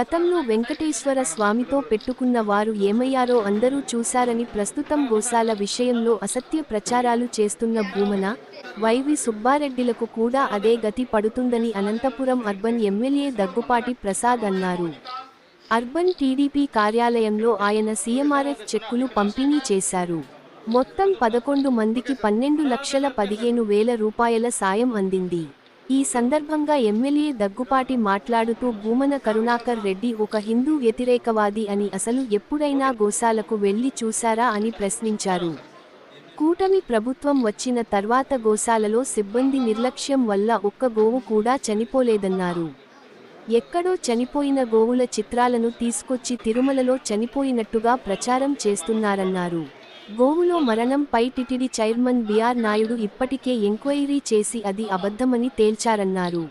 గతంలో వెంకటేశ్వర స్వామితో పెట్టుకున్న వారు ఏమయ్యారో అందరూ చూశారని ప్రస్తుతం గోశాల విషయంలో అసత్య ప్రచారాలు చేస్తున్న భూమన, వైవి సుబ్బారెడ్డిలకు కూడా అదే గతి పడుతుందని అనంతపురం అర్బన్ ఎమ్మెల్యే దగ్గుపాటి ప్రసాద్ అన్నారు. అర్బన్ టీడీపీ కార్యాలయంలో ఆయన సీఎంఆర్ఎఫ్ చెక్కులు పంపిణీ చేశారు. మొత్తం 11 మందికి 12,15,000 రూపాయల సాయం అందింది. ఈ సందర్భంగా ఎమ్మెల్యే దగ్గుపాటి మాట్లాడుతూ భూమన కరుణాకర్ రెడ్డి ఒక హిందూ వ్యతిరేకవాది అని అసలు ఎప్పుడైనా గోశాలకు వెళ్లి చూశారా అని ప్రశ్నించారు. కూటమి ప్రభుత్వం వచ్చిన తర్వాత గోశాలలో సిబ్బంది నిర్లక్ష్యం వల్ల ఒక్క గోవు కూడా చనిపోలేదన్నారు. ఎక్కడో చనిపోయిన గోవుల చిత్రాలను తీసుకొచ్చి తిరుమలలో చనిపోయినట్టుగా ప్రచారం చేస్తున్నారన్నారు. గోవులో మరణంపై టిటిడి చైర్మన్ బిఆర్ నాయుడు ఇప్పటికే ఎంక్వైరీ చేసి అది అబద్ధమని తేల్చారన్నారు.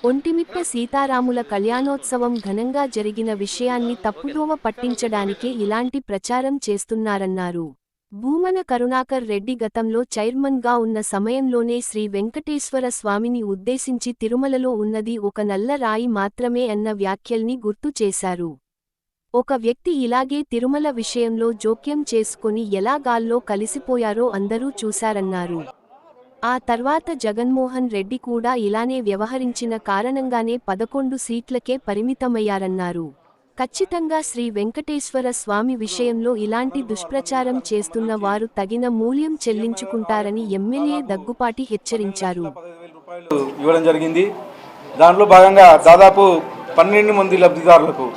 ఒంటిమిట్ట సీతారాముల కళ్యాణోత్సవం ఘనంగా జరిగిన విషయాన్ని తప్పుదోవ పట్టించడానికే ఇలాంటి ప్రచారం చేస్తున్నారన్నారు. భూమన కరుణాకర్ రెడ్డి గతంలో చైర్మన్గా ఉన్న సమయంలోనే శ్రీ వెంకటేశ్వర స్వామిని ఉద్దేశించి తిరుమలలో ఉన్నది ఒక నల్ల రాయి మాత్రమే అన్న వ్యాఖ్యల్ని గుర్తు చేశారు. ఒక వ్యక్తి ఇలాగే తిరుమల విషయంలో జోక్యం చేసుకుని ఎలా గాల్లో కలిసిపోయారో అందరూ చూశారన్నారు. ఆ తర్వాత జగన్మోహన్ రెడ్డి కూడా ఇలానే వ్యవహరించిన కారణంగానే 11 సీట్లకే పరిమితమయ్యారన్నారు. ఖచ్చితంగా శ్రీ వెంకటేశ్వర స్వామి విషయంలో ఇలాంటి దుష్ప్రచారం చేస్తున్న వారు తగిన మూల్యం చెల్లించుకుంటారని ఎమ్మెల్యే దగ్గుపాటి హెచ్చరించారు. ఇవ్వడం జరిగింది. దాంట్లో భాగంగా దాదాపు 12 మంది లబ్ధిదారులకు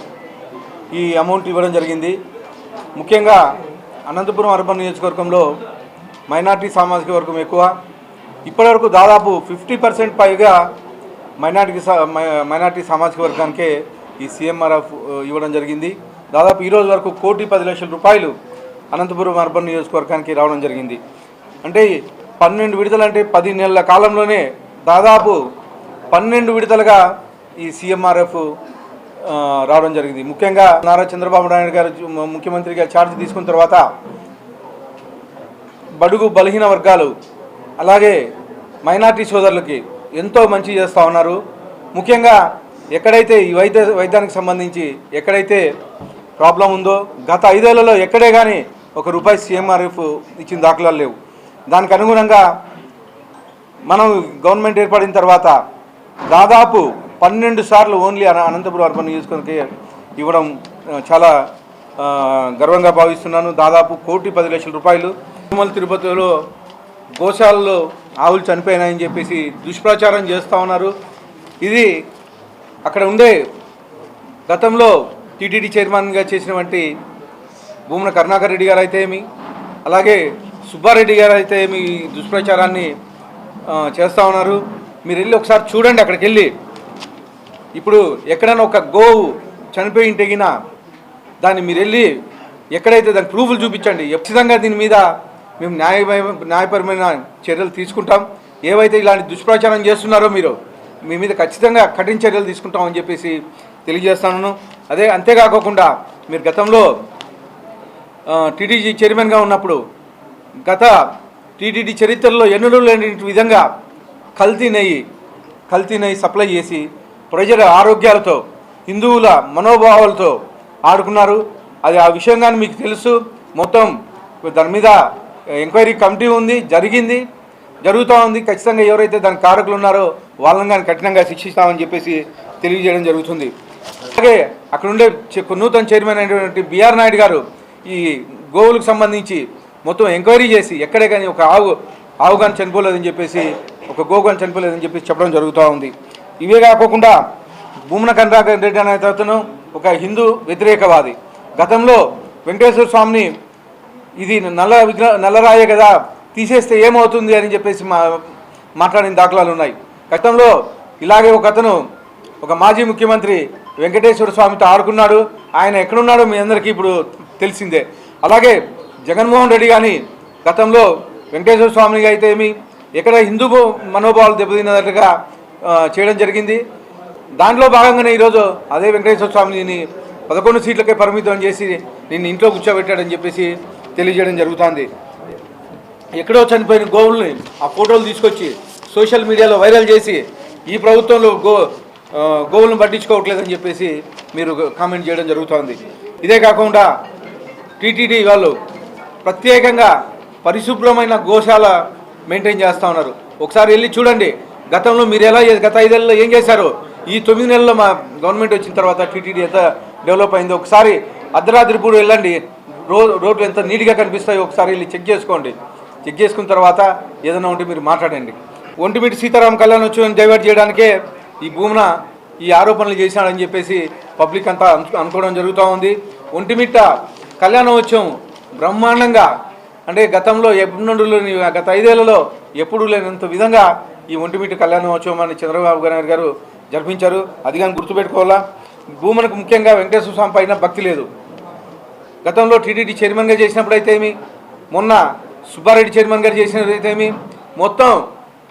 ఈ అమౌంట్ ఇవ్వడం జరిగింది. ముఖ్యంగా అనంతపురం అర్బన్ నియోజకవర్గంలో మైనార్టీ సామాజిక వర్గం ఎక్కువ. ఇప్పటివరకు దాదాపు 50% పైగా మైనార్టీ సామాజిక వర్గానికే ఈ సీఎంఆర్ఎఫ్ ఇవ్వడం జరిగింది. దాదాపు ఈరోజు వరకు 1,10,00,000 రూపాయలు అనంతపురం అర్బన్ నియోజకవర్గానికి రావడం జరిగింది. అంటే 12 విడతలు అంటే 10 నెలల కాలంలోనే దాదాపు 12 విడతలుగా ఈ సీఎంఆర్ఎఫ్ రావడం జరిగింది. ముఖ్యంగా నారా చంద్రబాబు నాయుడు గారు ముఖ్యమంత్రిగా ఛార్జ్ తీసుకున్న తర్వాత బడుగు బలహీన వర్గాలు అలాగే మైనార్టీ సోదరులకి ఎంతో మంచి చేస్తూ ఉన్నారు. ముఖ్యంగా ఎక్కడైతే ఈ వైద్యానికి సంబంధించి ఎక్కడైతే ప్రాబ్లం ఉందో గత 5 ఏళ్లలో ఎక్కడే కానీ ₹1 సీఎంఆర్ఎఫ్ ఇచ్చిన దాఖలాలు లేవు. దానికి అనుగుణంగా మనం గవర్నమెంట్ ఏర్పడిన తర్వాత దాదాపు 12 సార్లు ఓన్లీ అనంతపురం అర్బన్ నియోజకవర్గానికి ఇవ్వడం చాలా గర్వంగా భావిస్తున్నాను. దాదాపు 1,10,00,000 రూపాయలు. తిరుమల తిరుపతిలో గోశాలలో ఆవులు చనిపోయినాయని చెప్పేసి దుష్ప్రచారం చేస్తూ ఉన్నారు. ఇది అక్కడ ఉండే గతంలో టీటీడీ చైర్మన్గా చేసినటువంటి భూమన కరుణాకర్ రెడ్డి గారు అయితే ఏమి, అలాగే సుబ్బారెడ్డి గారు అయితే ఏమి దుష్ప్రచారాన్ని చేస్తూ ఉన్నారు. మీరు వెళ్ళి ఒకసారి చూడండి. అక్కడికి వెళ్ళి ఇప్పుడు ఎక్కడైనా ఒక గోవు చనిపోయి తెగినా దాన్ని మీరు వెళ్ళి ఎక్కడైతే దాని ప్రూఫ్లు చూపించండి. ఖచ్చితంగా దీని మీద మేము న్యాయపరమైన చర్యలు తీసుకుంటాం. ఏవైతే ఇలాంటి దుష్ప్రచారం చేస్తున్నారో మీ మీద ఖచ్చితంగా కఠిన చర్యలు తీసుకుంటామని చెప్పేసి తెలియజేస్తాను. అంతేకాకుండా మీరు గతంలో టీటీడీ చైర్మన్గా ఉన్నప్పుడు గత టీటీడీ చరిత్రలో ఎన్నడూ లేని విధంగా కల్తీ నెయ్యి సప్లై చేసి ప్రజల ఆరోగ్యాలతో హిందువుల మనోభావాలతో ఆడుకున్నారు. అది ఆ విషయం కానీ మీకు తెలుసు. మొత్తం దాని మీద ఎంక్వైరీ కమిటీ ఉంది, జరుగుతూ ఉంది. ఖచ్చితంగా ఎవరైతే దానికి కారకులు ఉన్నారో వాళ్ళని కానీ కఠినంగా శిక్షిస్తామని చెప్పేసి తెలియజేయడం జరుగుతుంది. అలాగే అక్కడ ఉండే నూతన చైర్మన్ అయినటువంటి బిఆర్ నాయుడు గారు ఈ గోవులకు సంబంధించి మొత్తం ఎంక్వైరీ చేసి ఎక్కడే కానీ ఒక ఆవు కానీ చనిపోలేదని చెప్పేసి ఒక గోవు కానీ చనిపోలేదని చెప్పేసి చెప్పడం జరుగుతూ ఉంది. ఇవే కాకుండా భూమన కరుణాకర్ రెడ్డి అనే అతను ఒక హిందూ వ్యతిరేకవాది. గతంలో వెంకటేశ్వర స్వామిని ఇది నల్లరాయే కదా తీసేస్తే ఏమవుతుంది అని చెప్పేసి మాట్లాడిన దాఖలాలు ఉన్నాయి. గతంలో ఇలాగే ఒక మాజీ ముఖ్యమంత్రి వెంకటేశ్వర స్వామితో ఆడుకున్నాడు. ఆయన ఎక్కడున్నాడో మీ అందరికీ ఇప్పుడు తెలిసిందే. అలాగే జగన్మోహన్ రెడ్డి కానీ గతంలో వెంకటేశ్వర స్వామిని అయితే ఏమి ఎక్కడ హిందూ మనోభావాలు దెబ్బతిన్నట్టుగా చేయడం జరిగింది. దాంట్లో భాగంగానే ఈరోజు అదే వెంకటేశ్వర స్వామిని 11 సీట్లకే పరిమితం చేసి నిన్ను ఇంట్లో కూర్చోబెట్టాడని చెప్పేసి తెలియజేయడం జరుగుతుంది. ఎక్కడో చనిపోయిన గోవుల్ని ఆ ఫోటోలు తీసుకొచ్చి సోషల్ మీడియాలో వైరల్ చేసి ఈ ప్రభుత్వంలో గోవులను పట్టించుకోవట్లేదని చెప్పేసి మీరు కామెంట్ చేయడం జరుగుతోంది. ఇదే కాకుండా టీటీడీ వాళ్ళు ప్రత్యేకంగా పరిశుభ్రమైన గోశాల మెయింటైన్ చేస్తూ ఉన్నారు. ఒకసారి వెళ్ళి చూడండి, గతంలో మీరు ఎలా గత 5 ఏళ్ళలో ఏం చేశారు, ఈ 9 నెలల్లో మా గవర్నమెంట్ వచ్చిన తర్వాత టీటీడీ ఎంత డెవలప్ అయిందో ఒకసారి అర్ధరాత్రిపూడి వెళ్ళండి, రోడ్లు ఎంత నీట్గా కనిపిస్తాయో ఒకసారి వెళ్ళి చెక్ చేసుకోండి. చెక్ చేసుకున్న తర్వాత ఏదైనా ఉంటే మీరు మాట్లాడండి. ఒంటిమిటి సీతారాం కళ్యాణోత్సవం డైవర్ట్ చేయడానికే ఈ భూమున ఈ ఆరోపణలు చేశాడని చెప్పేసి పబ్లిక్ అంతా అనుకోవడం జరుగుతూ ఉంది. ఒంటిమిట్ట కళ్యాణోత్సవం బ్రహ్మాండంగా, అంటే గతంలో ఎప్పుడు లేని, గత 5 ఏళ్లలో ఎప్పుడూ లేనంత విధంగా ఈ ఒంటిమిట్ట కళ్యాణోత్సవాన్ని చంద్రబాబు నాయుడు గారు జరిపించారు. అది కానీ గుర్తుపెట్టుకోవాలా. భూమునకు ముఖ్యంగా వెంకటేశ్వర స్వామి పైన భక్తి లేదు. గతంలో టీటీడీ చైర్మన్గా చేసినప్పుడైతే ఏమి, మొన్న సుబ్బారెడ్డి చైర్మన్ గారు చేసినప్పుడైతే ఏమి, మొత్తం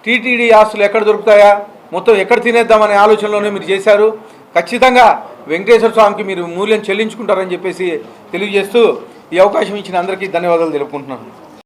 టీటీడీ ఆస్తులు ఎక్కడ దొరుకుతాయా, మొత్తం ఎక్కడ తినేద్దామనే ఆలోచనలోనే మీరు చేశారు. ఖచ్చితంగా వెంకటేశ్వర స్వామికి మీరు మూల్యం చెల్లించుకుంటారని చెప్పేసి తెలియజేస్తూ ఈ అవకాశం ఇచ్చిన అందరికీ ధన్యవాదాలు తెలుపుకుంటున్నాను.